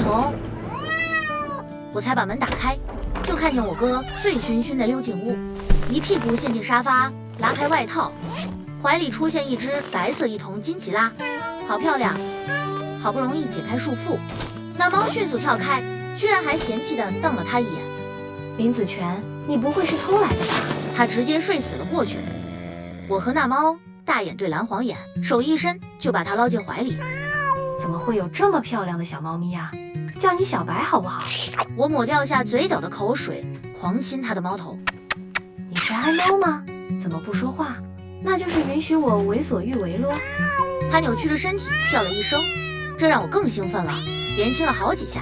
虫，我才把门打开，就看见我哥醉醺醺地溜进屋，一屁股陷进沙发，拉开外套，怀里出现一只白色一瞳金吉拉，好漂亮！好不容易解开束缚，那猫迅速跳开，居然还嫌弃地瞪了他一眼。林子权，你不会是偷来的吧？他直接睡死了过去。我和那猫大眼对蓝黄眼，手一伸就把它捞进怀里。怎么会有这么漂亮的小猫咪啊？叫你小白好不好？我抹掉下嘴角的口水，狂亲它的猫头。你是爱猫吗？怎么不说话？那就是允许我为所欲为咯。它扭曲着身体叫了一声，这让我更兴奋了，连亲了好几下。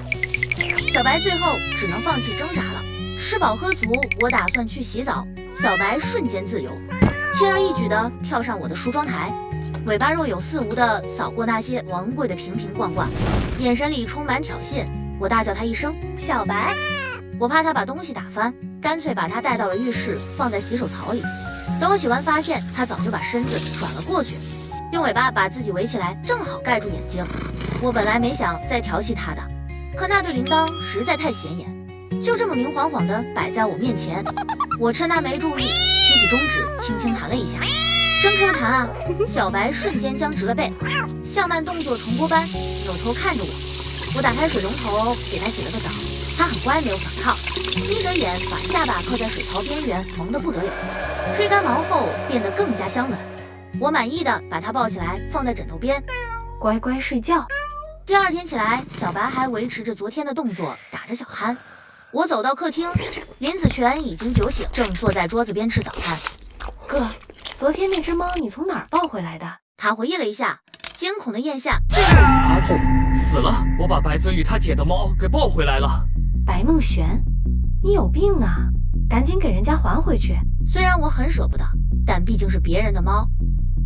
小白最后只能放弃挣扎了。吃饱喝足，我打算去洗澡，小白瞬间自由，轻而易举地跳上我的梳妆台，尾巴若有似无地扫过那些昂贵的瓶瓶罐罐，眼神里充满挑衅。我大叫他一声小白，我怕他把东西打翻，干脆把他带到了浴室，放在洗手槽里。等我洗完，发现他早就把身子转了过去，用尾巴把自己围起来，正好盖住眼睛。我本来没想再调戏他的，可那对铃铛实在太显眼，就这么明晃晃地摆在我面前。我趁他没注意，举起中指轻轻弹了一下，真 Q 弹啊！小白瞬间僵直了背，像慢动作重播般扭头看着我。我打开水龙头给他洗了个澡，他很乖，没有反抗，眯着眼把下巴靠在水槽边缘，萌得不得了。吹干毛后变得更加香软。我满意的把他抱起来放在枕头边，乖乖睡觉。第二天起来，小白还维持着昨天的动作，打着小鼾。我走到客厅，林子权已经酒醒，正坐在桌子边吃早餐。哥，昨天那只猫你从哪儿抱回来的？他回忆了一下，惊恐的咽下最后一个毛字。死了，我把白泽宇他姐的猫给抱回来了。白梦璇，你有病啊！赶紧给人家还回去。虽然我很舍不得，但毕竟是别人的猫。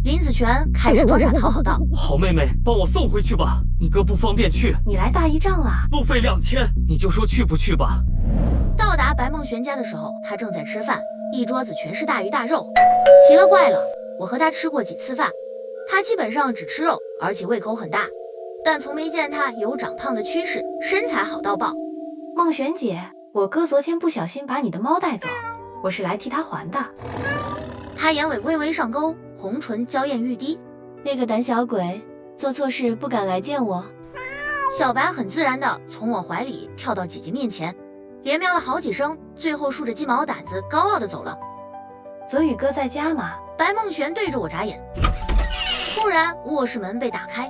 林子权开始装傻讨好道：好妹妹，帮我送回去吧，你哥不方便去。你来大姨丈啦？路费2000，你就说去不去吧。到达白梦璇家的时候，他正在吃饭，一桌子全是大鱼大肉。奇了怪了，我和他吃过几次饭，他基本上只吃肉，而且胃口很大，但从没见他有长胖的趋势，身材好到爆。梦璇姐，我哥昨天不小心把你的猫带走，我是来替他还的。他眼尾微微上勾，红唇娇艳欲滴。那个胆小鬼做错事不敢来见我。小白很自然地从我怀里跳到姐姐面前，连喵了好几声，最后竖着鸡毛掸子高傲地走了。泽宇哥在家吗？白梦璇对着我眨眼。突然卧室门被打开，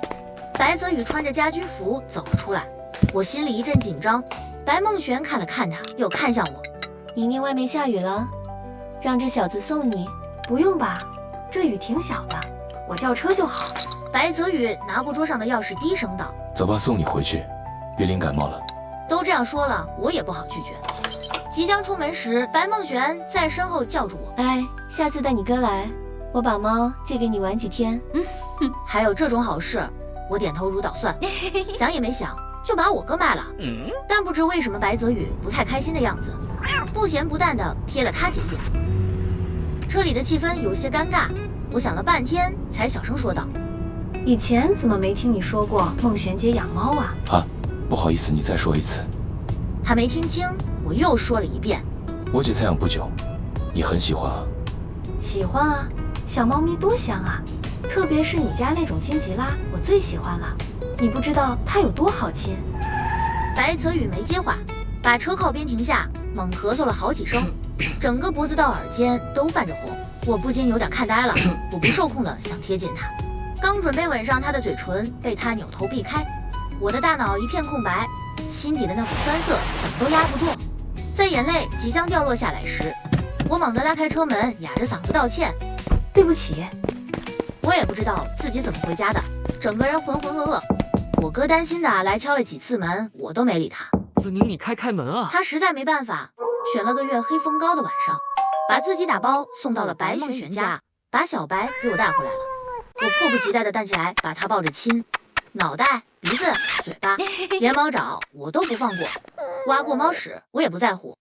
白泽宇穿着家居服走了出来，我心里一阵紧张。白梦璇看了看他，又看向我。宁宁外面下雨了，让这小子送你。不用吧，这雨挺小的，我叫车就好。白泽宇拿过桌上的钥匙，低声道：走吧，送你回去，别淋感冒了。都这样说了，我也不好拒绝。即将出门时，白梦璇在身后叫住我：哎，下次带你哥来，我把猫借给你玩几天。还有这种好事？我点头如捣蒜，想也没想就把我哥卖了。但不知为什么白泽宇不太开心的样子，不咸不淡的瞥了他几眼。车里的气氛有些尴尬，我想了半天才小声说道：以前怎么没听你说过梦璇姐养猫啊？啊，不好意思，你再说一次。他没听清，我又说了一遍。我姐才养不久，你很喜欢啊？喜欢啊，小猫咪多香啊，特别是你家那种金吉拉，我最喜欢了。你不知道它有多好亲。白泽宇没接话，把车靠边停下，猛咳嗽了好几声，整个脖子到耳尖都泛着红。我不禁有点看呆了，我不受控的想贴近他，刚准备吻上他的嘴唇，被他扭头避开。我的大脑一片空白，心底的那股酸涩怎么都压不住。在眼泪即将掉落下来时，我猛地拉开车门，哑着嗓子道歉：对不起。我也不知道自己怎么回家的，整个人浑浑噩噩。我哥担心的来敲了几次门，我都没理他。子宁，你开门啊！他实在没办法，选了个月黑风高的晚上，把自己打包送到了白梦璇家，把小白给我带回来了。我迫不及待地站起来，把他抱着亲，脑袋、鼻子、嘴巴，连猫爪我都不放过，挖过猫屎我也不在乎。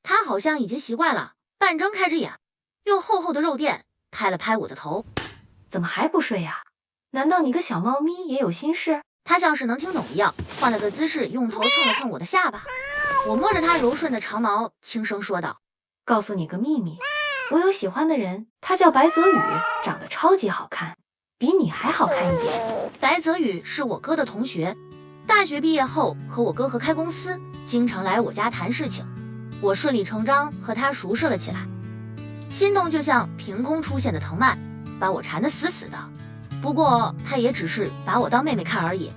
他好像已经习惯了，半睁开着眼，用厚厚的肉垫拍了拍我的头。怎么还不睡呀？难道你个小猫咪也有心事？他像是能听懂一样，换了个姿势，用头蹭了蹭我的下巴。我摸着他柔顺的长毛，轻声说道：“告诉你个秘密，我有喜欢的人，他叫白泽宇，长得超级好看，比你还好看一点。”白泽宇是我哥的同学，大学毕业后和我哥合开公司，经常来我家谈事情。我顺理成章和他熟识了起来，心动就像凭空出现的藤蔓，把我缠得死死的。不过他也只是把我当妹妹看而已。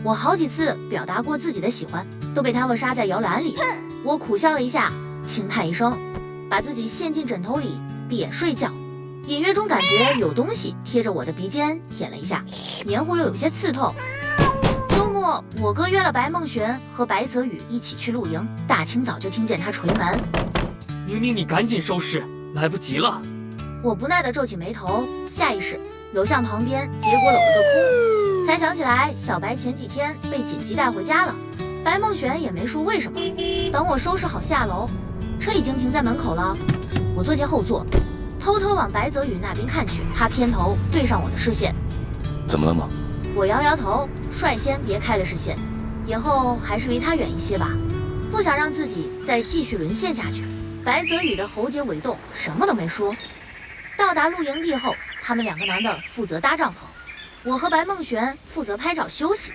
我好几次表达过自己的喜欢，都被他扼杀在摇篮里。我苦笑了一下，轻叹一声，把自己陷进枕头里，闭眼睡觉。隐约中感觉有东西贴着我的鼻尖舔了一下，黏糊又有些刺痛。周末，我哥约了白梦璇和白泽宇一起去露营，大清早就听见他捶门。宁宁，你赶紧收拾，来不及了。我不耐地皱起眉头，下意识游向旁边，结果搂了个空，才想起来小白前几天被紧急带回家了。白梦璇也没说为什么。等我收拾好下楼，车已经停在门口了。我坐进后座，偷偷往白泽宇那边看去，他偏头对上我的视线。怎么了吗？我摇摇头，率先别开了视线，以后还是离他远一些吧，不想让自己再继续沦陷下去。白泽宇的喉结尾动，什么都没说。到达露营地后，他们两个男的负责搭帐篷，我和白梦璇负责拍照休息。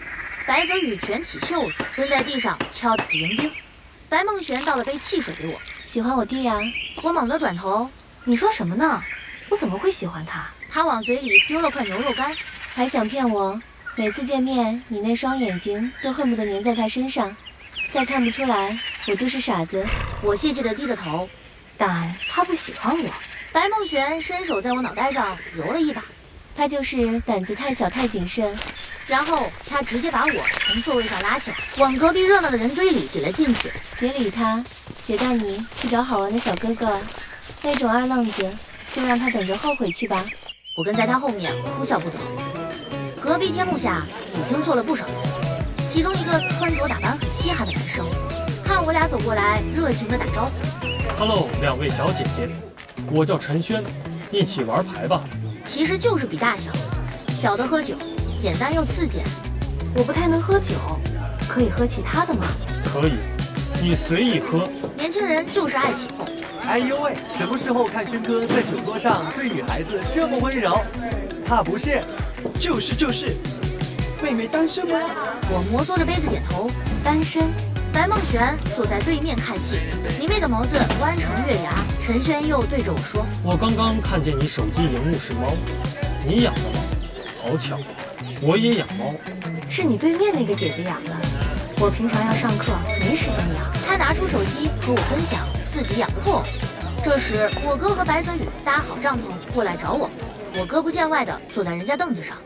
白泽宇卷起袖子，蹲在地上敲打着营钉。白梦璇倒了杯汽水给我，喜欢我弟呀？我猛地转头，你说什么呢？我怎么会喜欢他？他往嘴里丢了块牛肉干。还想骗我？每次见面，你那双眼睛都恨不得粘在他身上。再看不出来，我就是傻子。我泄气地低着头。但他不喜欢我。白梦璇伸手在我脑袋上揉了一把。他就是胆子太小太谨慎。然后他直接把我从座位上拉起来，往隔壁热闹的人堆里挤了进去。别理他，姐带你去找好玩的小哥哥。那种二愣子，就让他等着后悔去吧。我跟在他后面哭笑不得。隔壁天幕下已经坐了不少人，其中一个穿着打扮很稀罕的男生，看我俩走过来，热情地打招呼。Hello， 两位小姐姐，我叫陈轩，一起玩牌吧。其实就是比大小，小的喝酒，简单又刺激。我不太能喝酒，可以喝其他的吗？可以，你随意喝。年轻人就是爱起哄。哎呦喂，什么时候看轩哥在酒桌上对女孩子这么温柔？怕不是？就是，妹妹单身吗？我摩挲着杯子点头。单身。白梦璇坐在对面看戏，明媚的眸子弯成月牙。陈轩又对着我说：“我刚刚看见你手机荧幕是猫，你养的猫，好巧，我也养猫。是你对面那个姐姐养的，我平常要上课，没时间养。”他拿出手机和我分享自己养的布偶。这时，我哥和白泽宇搭好帐篷过来找我，我哥不见外的坐在人家凳子上。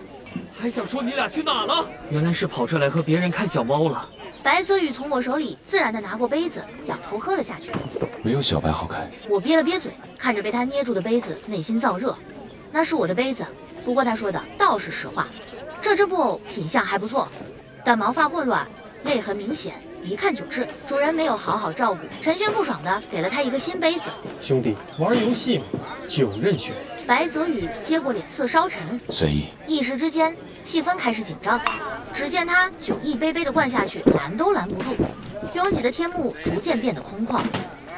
还想说你俩去哪了？原来是跑这来和别人看小猫了。白泽宇从我手里自然地拿过杯子，仰头喝了下去。没有小白好看。我憋了憋嘴，看着被他捏住的杯子，内心燥热。那是我的杯子，不过他说的倒是实话。这只布偶品相还不错，但毛发混乱，泪痕明显，一看就知主人没有好好照顾。陈轩不爽地给了他一个新杯子。兄弟，玩游戏嘛，酒任选。白泽宇接过，脸色稍沉，随意。一时之间，气氛开始紧张。只见他酒一杯杯地灌下去，拦都拦不住。拥挤的天幕逐渐变得空旷，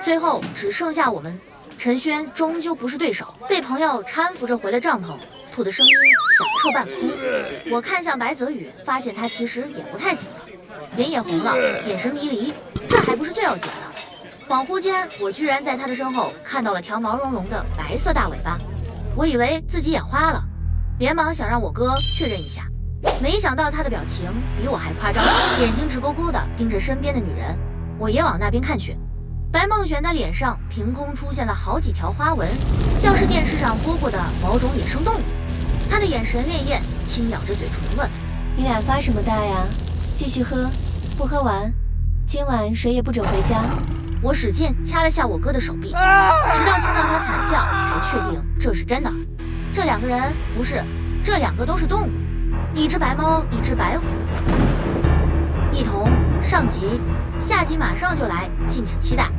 最后只剩下我们。陈轩终究不是对手，被朋友搀扶着回了帐篷，吐的声音响彻半空。我看向白泽宇，发现他其实也不太行了，脸也红了，眼神迷离。这还不是最要紧的，恍惚间，我居然在他的身后看到了条毛茸茸的白色大尾巴。我以为自己眼花了，连忙想让我哥确认一下，没想到他的表情比我还夸张，眼睛直勾勾地盯着身边的女人。我也往那边看去，白梦璇的脸上凭空出现了好几条花纹，像是电视上播过的某种野生动物。她的眼神潋滟，轻咬着嘴唇问：“你俩发什么大呀？继续喝，不喝完，今晚谁也不准回家。”我使劲掐了下我哥的手臂，直到听到他惨叫，才确定这是真的。这两个人不是，这两个都是动物，一只白猫，一只白虎。一同上集，下集马上就来，敬请期待。